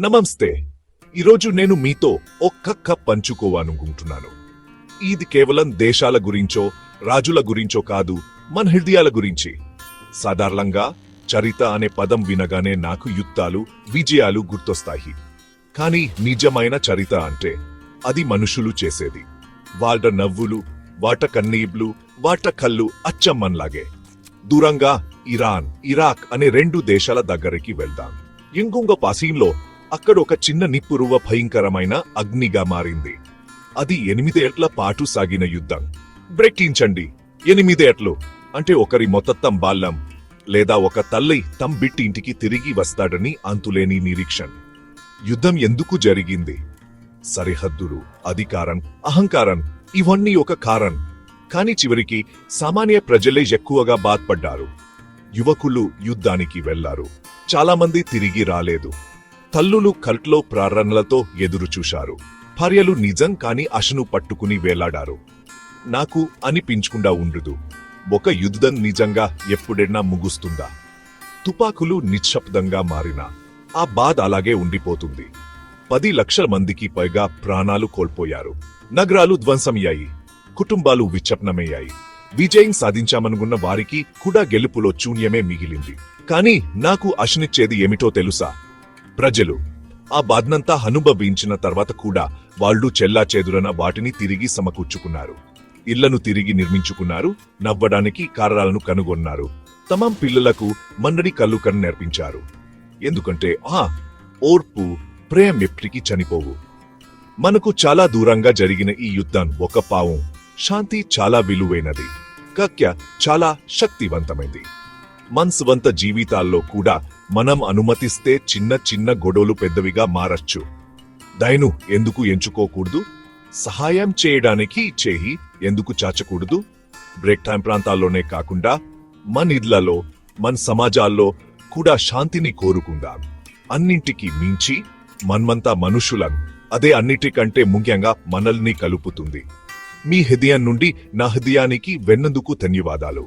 నమస్తే. ఈరోజు నేను మీతో ఒక్క కప్ పంచుకోవాలనుకుంటున్నాను. ఇది కేవలం దేశాల గురించో రాజుల గురించో కాదు, మన హృదయాల గురించి. సాధారణంగా చరిత్ర అనే పదం వినగానే నాకు యుద్ధాలు, విజయాలు గుర్తొస్తాయి. కానీ నిజమైన చరిత్ర అంటే అది మనుషులు చేసేది. వాళ్ళ నవ్వులు, వాట కన్నీబ్లు, వాట కళ్ళు అచ్చమ్మన్లాగే. దూరంగా ఇరాన్, ఇరాక్ అనే రెండు దేశాల దగ్గరికి వెళ్దాం. ఇంకొక పాసీంలో అక్కడ ఒక చిన్న నిప్పురువ భయంకరమైన అగ్నిగా మారింది. అది 8 ఏళ్ల పాటు సాగిన యుద్ధం. బ్రేకించండి, 8 ఏళ్లు అంటే ఒకరి మొత్తం బాల్యం, లేదా ఒక తల్లి తమ్ బిట్టి ఇంటికి తిరిగి వస్తాడని అంతులేని నిరీక్షణ. యుద్ధం ఎందుకు జరిగింది? సరిహద్దులు, అధికారం, అహంకారం ఇవన్నీ ఒక కారణం. కాని చివరికి సామాన్య ప్రజలే ఎక్కువగా బాధపడ్డారు. యువకులు యుద్ధానికి వెళ్లారు, చాలా మంది తిరిగి రాలేదు. తల్లులు కల్ట్లో ప్రారణలతో ఎదురుచూశారు. భార్యలు నిజం కాని ఆశను పట్టుకుని వేలాడారు. నాకు అనిపించకుండా ఉండదు, ఒక యుద్ధం నిజంగా ఎప్పుడైనా ముగుస్తుందా? తుపాకులు నిశ్శబ్దంగా మారినా ఆ బాధ అలాగే ఉండిపోతుంది. 10 లక్షల మందికి పైగా ప్రాణాలు కోల్పోయారు. నగరాలు ధ్వంసమయ్యాయి, కుటుంబాలు విచ్ఛిన్నమయ్యాయి. విజయం సాధించామనుకున్న వారికి కూడా గెలుపులో శూన్యమే మిగిలింది. కాని నాకు ఆశనిచ్చేది ఏమిటో తెలుసా? ప్రజలు ఆ బాధనంతా అనుభవించిన తర్వాత కూడా వాళ్ళు చెల్లాచెదురన వాటిని తిరిగి సమకూర్చుకున్నారు. ఇళ్లను తిరిగి నిర్మించుకున్నారు, నవ్వడానికి కారణాలను కనుగొన్నారు, తమ పిల్లలకు మన్నడి కళ్ళు కన్ను నేర్పించారు. ఎందుకంటే ఓర్పు, ప్రేమ ఎప్పటికీ చనిపోవు. మనకు చాలా దూరంగా జరిగిన ఈ యుద్ధం ఒక పావం. శాంతి చాలా విలువైనది, కక్య చాలా శక్తివంతమైంది. మన స్వంత జీవితాల్లో కూడా మనం అనుమతిస్తే చిన్న చిన్న గొడవలు పెద్దవిగా మారచ్చు. దయను ఎందుకు ఎంచుకోకూడదు? సహాయం చేయడానికి చేయి ఎందుకు చాచకూడదు? బ్రేక్ టైం ప్రాంతాల్లోనే కాకుండా మన ఇళ్లలో, మన సమాజాల్లో కూడా శాంతిని కోరుకుందాం. అన్నింటికి మించి మనమంతా మనుషులం. అదే అన్నిటికంటే ముఖ్యంగా మనల్ని కలుపుతుంది. మీ హృదయం నుండి నా హృదయానికి వెన్నందుకు ధన్యవాదాలు.